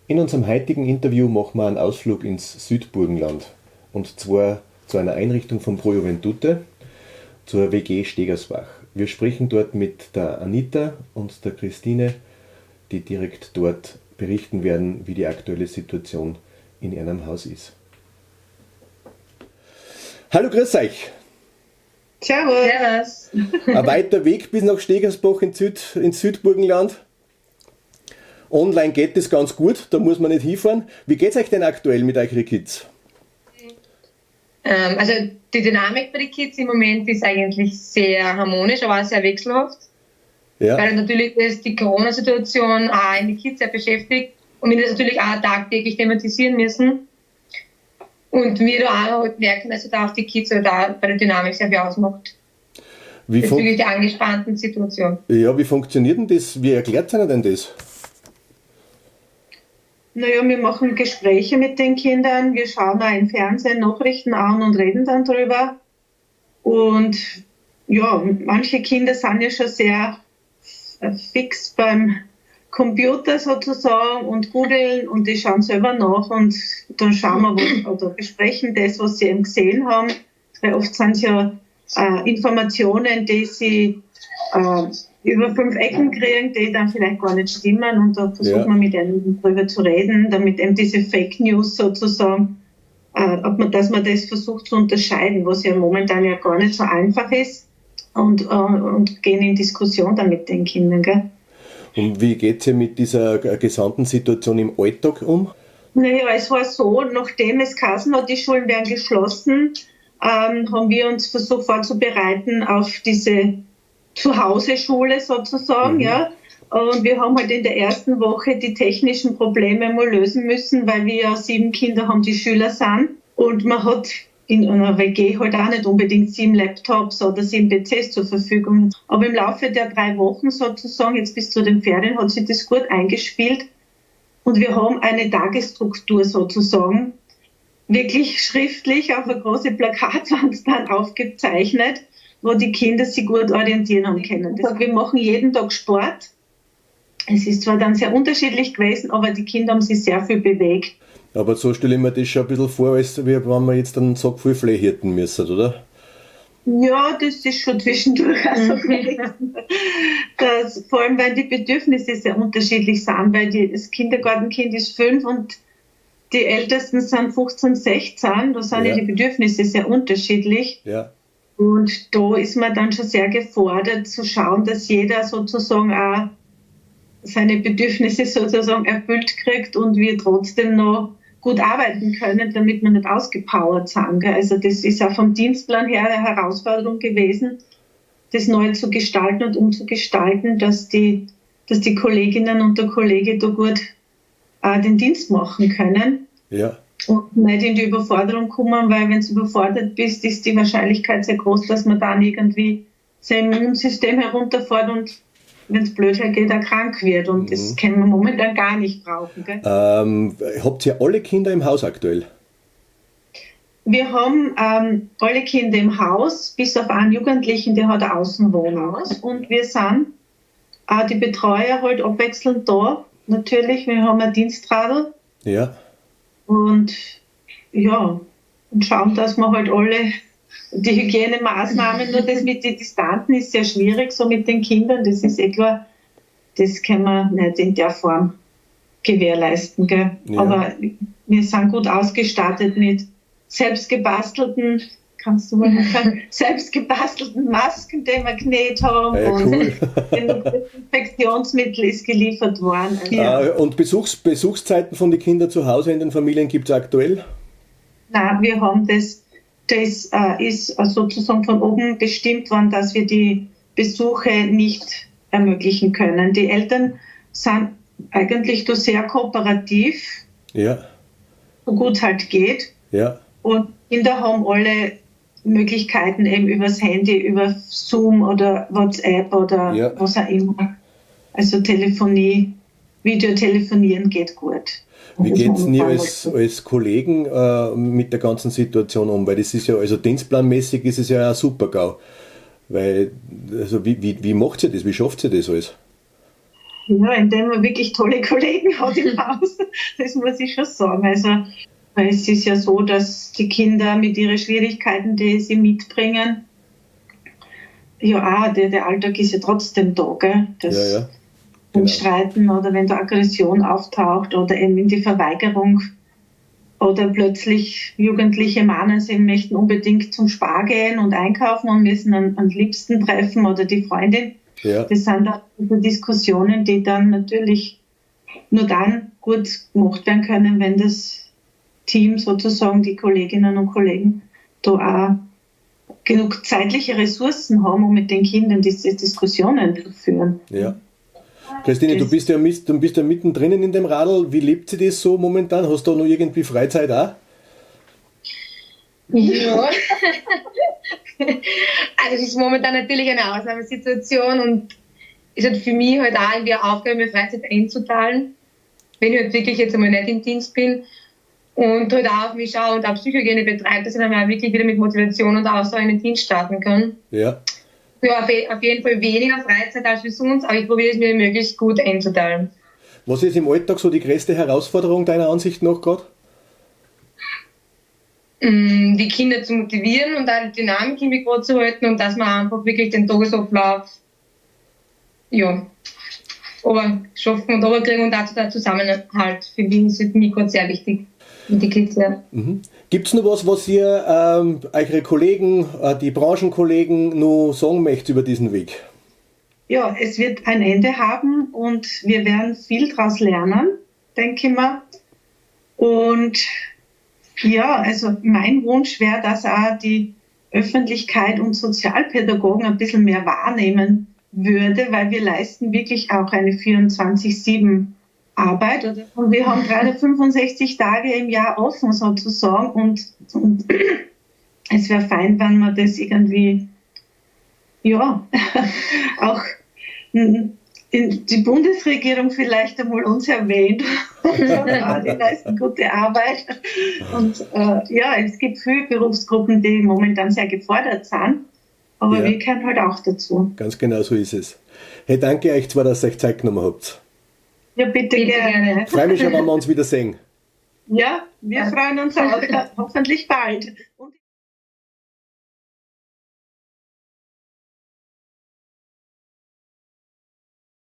In unserem heutigen Interview machen wir einen Ausflug ins Südburgenland. Und zwar zu einer Einrichtung von Pro Juventute, zur WG Stegersbach. Wir sprechen dort mit der Anita und der Christine, die direkt dort berichten werden, wie die aktuelle Situation in ihrem Haus ist. Hallo, grüß euch! Servus! Ein weiter Weg bis nach Stegersbach ins Südburgenland. Online geht das ganz gut, da muss man nicht hinfahren. Wie geht es euch denn aktuell mit euren Kids? Also die Dynamik bei den Kids im Moment ist eigentlich sehr harmonisch, aber auch sehr wechselhaft. Ja. Weil natürlich ist die Corona-Situation auch die Kids sehr beschäftigt und wir das natürlich auch tagtäglich thematisieren müssen. Und wir da auch merken, dass da auch die Kids da bei der Dynamik sehr viel ausmacht. Bezüglich der angespannten Situation. Ja, wie funktioniert denn das? Wie erklärt ihr denn das? Naja, wir machen Gespräche mit den Kindern, wir schauen auch im Fernsehen Nachrichten an und reden dann drüber. Und ja, manche Kinder sind ja schon sehr fix beim Computer sozusagen und googeln und die schauen selber nach und dann schauen wir oder besprechen das, was sie eben gesehen haben. Weil oft sind es ja Informationen, die sie über 5 Ecken kriegen, die dann vielleicht gar nicht stimmen und da versucht man mit ihnen drüber zu reden, damit eben diese Fake News sozusagen, dass man das versucht zu unterscheiden, was ja momentan ja gar nicht so einfach ist und gehen in Diskussion dann mit den Kindern. Gell? Und wie geht es ihr mit dieser gesamten Situation im Alltag um? Naja, es war so, nachdem es geheißen hat, die Schulen werden geschlossen, haben wir uns versucht vorzubereiten auf diese Zuhause-Schule sozusagen, ja. Und wir haben halt in der ersten Woche die technischen Probleme mal lösen müssen, weil wir ja 7 Kinder haben, die Schüler sind. Und man hat in einer WG halt auch nicht unbedingt 7 Laptops oder 7 PCs zur Verfügung. Aber im Laufe der 3 Wochen sozusagen, jetzt bis zu den Ferien, hat sich das gut eingespielt. Und wir haben eine Tagesstruktur sozusagen wirklich schriftlich auf eine große Plakatwand dann aufgezeichnet, wo die Kinder sich gut orientieren haben können. Wir machen jeden Tag Sport. Es ist zwar dann sehr unterschiedlich gewesen, aber die Kinder haben sich sehr viel bewegt. Aber so stelle ich mir das schon ein bisschen vor, als wenn wir jetzt einen Sack voll Fleisch hirten müssen, oder? Ja, das ist schon zwischendurch auch so gewesen. Vor allem, weil die Bedürfnisse sehr unterschiedlich sind, weil das Kindergartenkind ist 5 und die Ältesten sind 15, 16. Da sind die Bedürfnisse sehr unterschiedlich. Ja. Und da ist man dann schon sehr gefordert zu schauen, dass jeder sozusagen auch seine Bedürfnisse sozusagen erfüllt kriegt und wir trotzdem noch gut arbeiten können, damit wir nicht ausgepowert sind. Also das ist auch vom Dienstplan her eine Herausforderung gewesen, das neu zu gestalten und umzugestalten, dass die Kolleginnen und der Kollege da gut den Dienst machen können. Ja. Und nicht in die Überforderung kommen, weil wenn du überfordert bist, ist die Wahrscheinlichkeit sehr groß, dass man dann irgendwie sein Immunsystem herunterfährt und wenn es blöd geht, auch krank wird. Und das können wir momentan gar nicht brauchen. Gell? Habt ihr alle Kinder im Haus aktuell? Wir haben alle Kinder im Haus, bis auf einen Jugendlichen, der hat ein Außenwohnhaus. Und wir sind die Betreuer halt abwechselnd da. Natürlich, wir haben ein Dienstradl. Ja. Und ja, und schauen, dass wir halt alle die Hygienemaßnahmen, nur das mit den Distanzen ist sehr schwierig, so mit den Kindern, das ist klar, das können wir nicht in der Form gewährleisten. Gell? Ja. Aber wir sind gut ausgestattet mit selbstgebastelten, selbstgebastelten Masken, die wir genäht haben. Ja, cool. Und Desinfektionsmittel ist geliefert worden. Also, und Besuchszeiten von den Kindern zu Hause in den Familien gibt es aktuell? Nein, wir haben das ist sozusagen von oben bestimmt worden, dass wir die Besuche nicht ermöglichen können. Die Eltern sind eigentlich da sehr kooperativ, so gut es halt geht. Ja. Und Kinder haben alle Möglichkeiten eben übers Handy, über Zoom oder WhatsApp oder was auch immer. Also Telefonie, Videotelefonieren geht gut. Wie geht es dir als Kollegen mit der ganzen Situation um? Weil das ist ja, also dienstplanmäßig ist es ja ein Super-GAU. Weil, also wie macht ihr das? Wie schafft ihr das alles? Ja, indem man wirklich tolle Kollegen hat im Haus. Das muss ich schon sagen. Also, weil es ist ja so, dass die Kinder mit ihren Schwierigkeiten, die sie mitbringen, ja auch, der Alltag ist ja trotzdem da, gell? Das Ja, Im genau. Streiten oder wenn da Aggression auftaucht oder eben in die Verweigerung oder plötzlich Jugendliche mahnen, sie möchten unbedingt zum Spar gehen und einkaufen und müssen einen Liebsten treffen oder die Freundin. Ja, Das sind auch Diskussionen, die dann natürlich nur dann gut gemacht werden können, wenn das Team sozusagen, die Kolleginnen und Kollegen, da auch genug zeitliche Ressourcen haben, um mit den Kindern diese Diskussionen zu führen. ja. Christine, du bist ja mittendrin in dem Radl. Wie lebt sie das so momentan? Hast du da noch irgendwie Freizeit auch? Ja. Also es ist momentan natürlich eine Ausnahmesituation und ist halt für mich halt auch irgendwie eine Aufgabe, mir Freizeit einzuteilen, wenn ich halt wirklich jetzt einmal nicht im Dienst bin und halt auch auf mich schaue und auch Psychohygiene betreibe, dass ich dann auch wirklich wieder mit Motivation und Ausdauer in den Dienst starten kann. Ja. Ja, auf jeden Fall weniger Freizeit als für sonst, aber ich probiere es mir möglichst gut einzuteilen. Was ist im Alltag so die größte Herausforderung deiner Ansicht nach gerade? Die Kinder zu motivieren und auch die Dynamik im Mikro zu halten und dass man einfach wirklich den Tagesablauf aber schaffen und runterkriegen und auch der Zusammenhalt für mich ist für mich gerade sehr wichtig mit den Kids. Ja. Gibt es noch was ihr eure Kollegen, die Branchenkollegen noch sagen möchtet über diesen Weg? Ja, es wird ein Ende haben und wir werden viel daraus lernen, denke ich mal. Und ja, also mein Wunsch wäre, dass auch die Öffentlichkeit und Sozialpädagogen ein bisschen mehr wahrnehmen würde, weil wir leisten wirklich auch eine 24/7 Arbeit. Und wir haben gerade 65 Tage im Jahr offen sozusagen und es wäre fein, wenn man das irgendwie, auch die Bundesregierung vielleicht einmal uns erwähnt. Die leisten gute Arbeit. Und es gibt viele Berufsgruppen, die momentan sehr gefordert sind. Aber wir gehören halt auch dazu. Ganz genau so ist es. Hey, danke euch zwar, dass ihr euch Zeit genommen habt. Ja, bitte gerne. Ich freue mich schon, wenn wir uns wiedersehen. Ja, wir freuen uns auch. Hoffentlich bald. Und